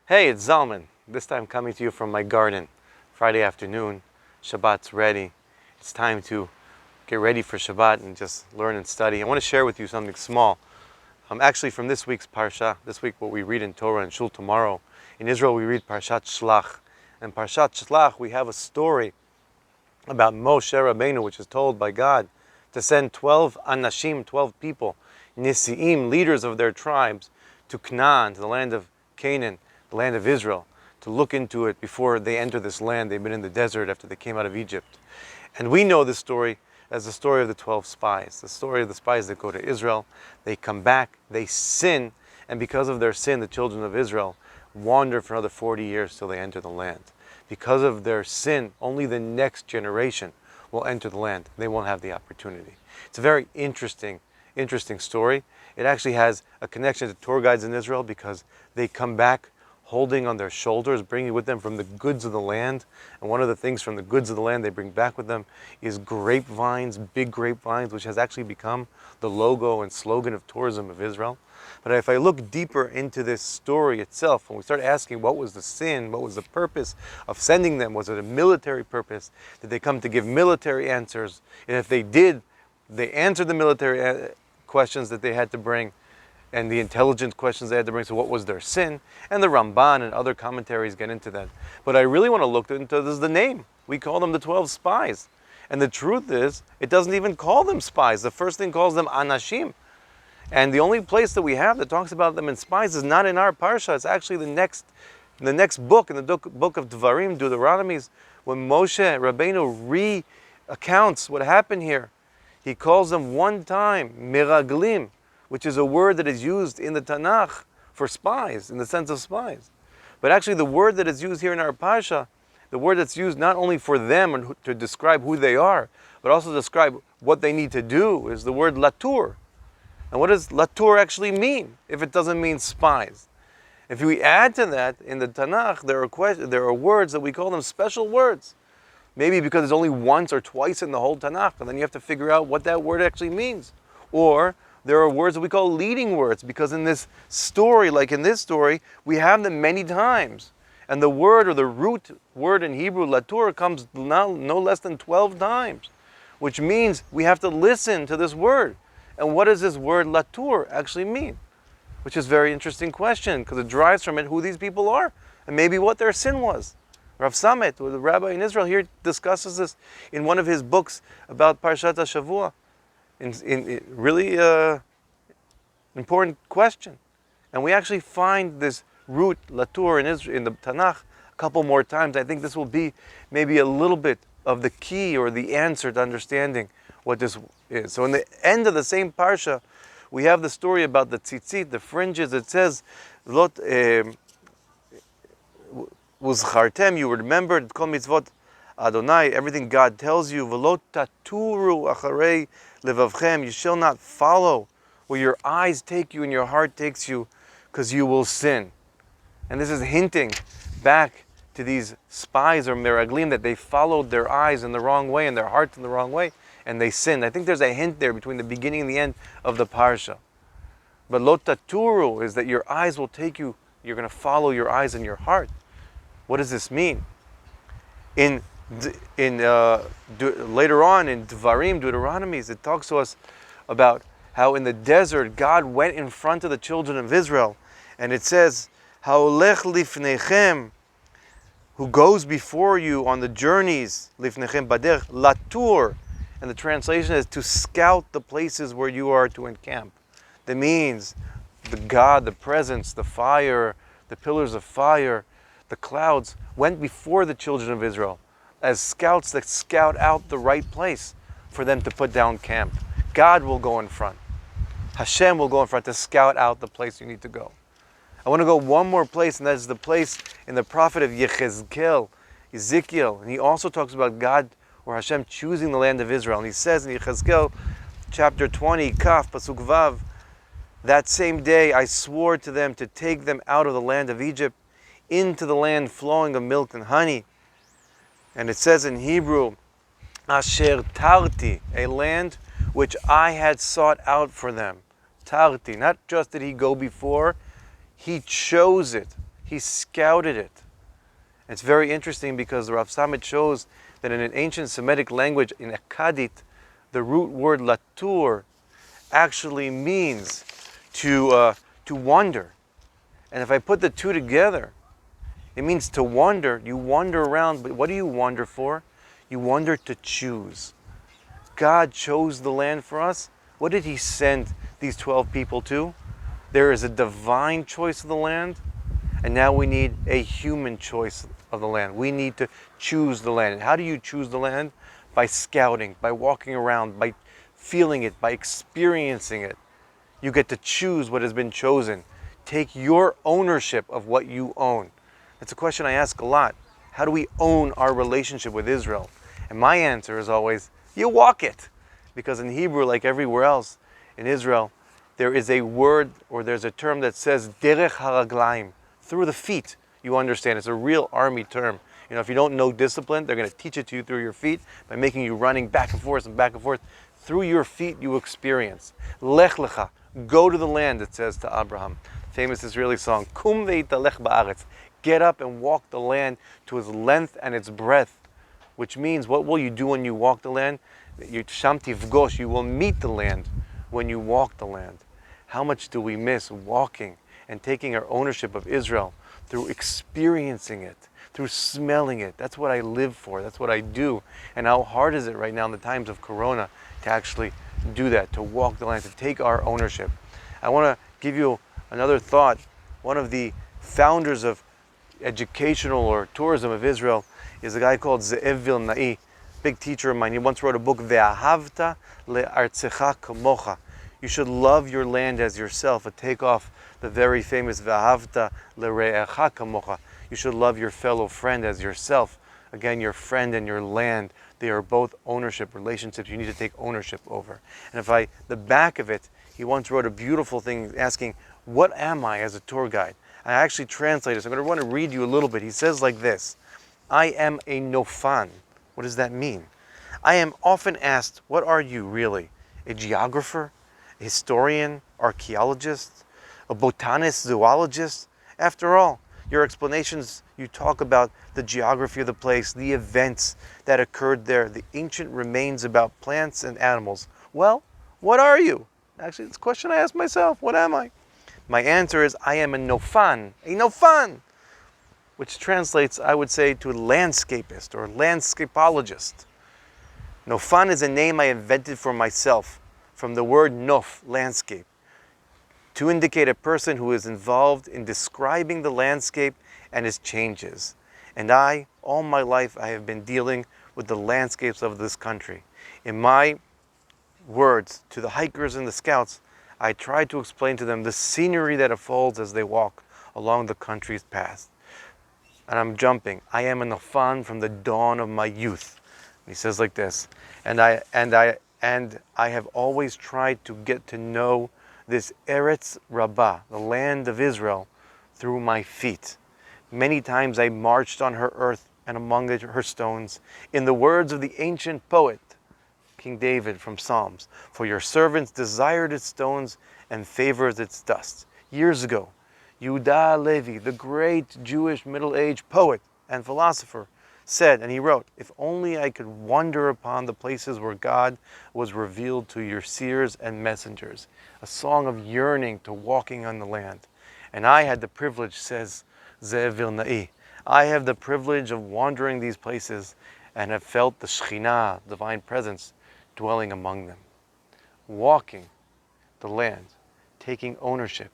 Hey, it's Zalman. This time coming to you from my garden. Friday afternoon, Shabbat's ready. It's time to get ready for Shabbat and just learn and study. I want to share with you something small. Actually from this week's Parashah, this week what we read in Torah and Shul tomorrow. In Israel we read Parashat Shelach. And Parashat Shelach we have a story about Moshe Rabbeinu, which is told by God to send 12 anashim, 12 people, nisi'im, leaders of their tribes, to Canaan, to the land of Canaan, the land of Israel, to look into it before they enter this land. They've been in the desert after they came out of Egypt. And we know this story as the story of the 12 spies, the story of the spies that go to Israel. They come back, they sin, and because of their sin, the children of Israel wander for another 40 years till they enter the land. Because of their sin, only the next generation will enter the land. They won't have the opportunity. It's a very interesting story. It actually has a connection to tour guides in Israel because they come back holding on their shoulders, bringing with them from the goods of the land. And one of the things from the goods of the land they bring back with them is grapevines, big grapevines, which has actually become the logo and slogan of tourism of Israel. But if I look deeper into this story itself, when we start asking what was the sin, what was the purpose of sending them, was it a military purpose? Did they come to give military answers? And if they did, they answered the military questions that they had to bring and the intelligent questions they had to bring. So what was their sin? And the Ramban and other commentaries get into that. But I really want to look into this, the name. We call them the 12 spies. And the truth is, it doesn't even call them spies. The first thing calls them anashim. And the only place that we have that talks about them in spies is not in our parsha. It's actually the next book, in the book of Dvarim, Deuteronomy, when Moshe Rabbeinu recounts what happened here. He calls them one time miraglim, which is a word that is used in the Tanakh for spies, in the sense of spies. But actually the word that is used here in our parsha, the word that's used not only for them and to describe who they are, but also to describe what they need to do, is the word latur. And what does latur actually mean, if it doesn't mean spies? If we add to that, in the Tanakh, there are words that we call them special words. Maybe because it's only once or twice in the whole Tanakh, and then you have to figure out what that word actually means. Or there are words that we call leading words, because in this story, like in this story, we have them many times. And the word, or the root word in Hebrew, latur, comes no less than 12 times, which means we have to listen to this word. And what does this word latur actually mean? Which is a very interesting question, because it derives from it who these people are, and maybe what their sin was. Rav Samet, the rabbi in Israel, here discusses this in one of his books about Parashat HaShavua. In really important question. And we actually find this root latur in Israel, in the Tanakh, a couple more times. I think this will be maybe a little bit of the key or the answer to understanding what this is. So in the end of the same parsha, we have the story about the tzitzit, the fringes. It says, "Lot uzchartem," you remembered kol mitzvot Adonai, everything God tells you. "V'lo taturu acharei levavchem," you shall not follow where your eyes take you and your heart takes you, because you will sin. And this is hinting back to these spies or meraglim, that they followed their eyes in the wrong way and their hearts in the wrong way, and they sinned. I think there's a hint there between the beginning and the end of the parsha. But lo taturu is that your eyes will take you, you're going to follow your eyes and your heart. What does this mean? Later on in Dvarim, Deuteronomy, it talks to us about how in the desert God went in front of the children of Israel, and it says, "Haolech lifnechem," who goes before you on the journeys, lifnechem baderech latur, and the translation is to scout the places where you are to encamp. That means the God, the presence, the fire, the pillars of fire, the clouds went before the children of Israel as scouts that scout out the right place for them to put down camp. God will go in front. Hashem will go in front to scout out the place you need to go. I want to go one more place, and that is the place in the prophet of Ezekiel. And he also talks about God, or Hashem, choosing the land of Israel. And he says in Yechezkel chapter 20, Kaf, Pasuk Vav, "That same day I swore to them to take them out of the land of Egypt into the land flowing of milk and honey." And it says in Hebrew, "Asher tarti," a land which I had sought out for them. Tarti, not just did he go before, he chose it. He scouted it. It's very interesting because the Rav Samit shows that in an ancient Semitic language, in Akkadit, the root word latur actually means to wander. And if I put the two together, it means to wander. You wander around, but what do you wander for? You wander to choose. God chose the land for us. What did He send these 12 people to? There is a divine choice of the land, and now we need a human choice of the land. We need to choose the land. And how do you choose the land? By scouting, by walking around, by feeling it, by experiencing it. You get to choose what has been chosen. Take your ownership of what you own. It's a question I ask a lot. How do we own our relationship with Israel? And my answer is always, you walk it. Because in Hebrew, like everywhere else in Israel, there is a word or there's a term that says derech haraglaim, through the feet. You understand, it's a real army term. You know, if you don't know discipline, they're going to teach it to you through your feet by making you running back and forth and back and forth. Through your feet you experience. Lech lecha, go to the land, it says to Abraham. Famous Israeli song, Kum ve'italech ba'aretz. Get up and walk the land to its length and its breadth. Which means, what will you do when you walk the land? Sham tivgosh, you will meet the land when you walk the land. How much do we miss walking and taking our ownership of Israel through experiencing it, through smelling it? That's what I live for. That's what I do. And how hard is it right now in the times of Corona to actually do that, to walk the land, to take our ownership? I want to give you another thought. One of the founders of educational or tourism of Israel is a guy called Ze'ev Vilnai, big teacher of mine. He once wrote a book, Ve'ahavta le'artzecha kamocha. You should love your land as yourself. A takeoff the very famous Ve'ahavta le're'echa kamocha. You should love your fellow friend as yourself. Again, your friend and your land, they are both ownership relationships you need to take ownership over. And the back of it, he once wrote a beautiful thing asking, what am I as a tour guide? I actually translate this. I'm going to want to read you a little bit. He says like this, I am a nofan. What does that mean? I am often asked, what are you really? A geographer? A historian? Archaeologist? A botanist? Zoologist? After all, your explanations, you talk about the geography of the place, the events that occurred there, the ancient remains about plants and animals. Well, what are you? Actually, it's a question I ask myself. What am I? My answer is, I am a nofan, which translates, I would say, to a landscapist or landscapologist. Nofan is a name I invented for myself from the word nof, landscape, to indicate a person who is involved in describing the landscape and its changes. And all my life, I have been dealing with the landscapes of this country. In my words to the hikers and the scouts, I try to explain to them the scenery that unfolds as they walk along the country's path. And I'm jumping. I am an Nofan from the dawn of my youth. And he says like this, and I have always tried to get to know this Eretz Rabbah, the land of Israel, through my feet. Many times I marched on her earth and among her stones. In the words of the ancient poet, King David from Psalms, for your servants desired its stones and favored its dust. Years ago, Yehuda Levi, the great Jewish middle-aged poet and philosopher, said, and he wrote, if only I could wander upon the places where God was revealed to your seers and messengers. A song of yearning to walking on the land. And I had the privilege, says Ze'ev Vilnai, I have the privilege of wandering these places and have felt the Shekhinah, divine presence, dwelling among them. Walking the land, taking ownership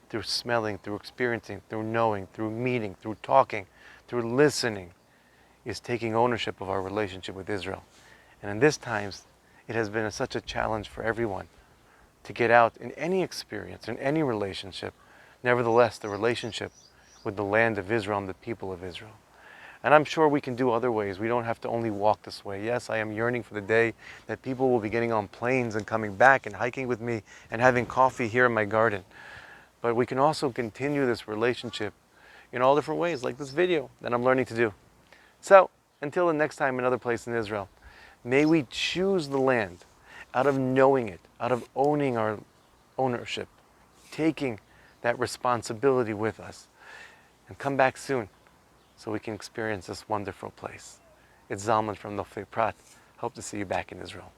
through smelling, through experiencing, through knowing, through meeting, through talking, through listening, is taking ownership of our relationship with Israel. And in this times, it has been such a challenge for everyone to get out in any experience, in any relationship, nevertheless, the relationship with the land of Israel and the people of Israel. And I'm sure we can do other ways. We don't have to only walk this way. Yes, I am yearning for the day that people will be getting on planes and coming back and hiking with me and having coffee here in my garden. But we can also continue this relationship in all different ways, like this video that I'm learning to do. So, until the next time, another place in Israel, may we choose the land out of knowing it, out of owning our ownership, taking that responsibility with us. and come back soon so we can experience this wonderful place. It's Zalman from Nofei Prat. Hope to see you back in Israel.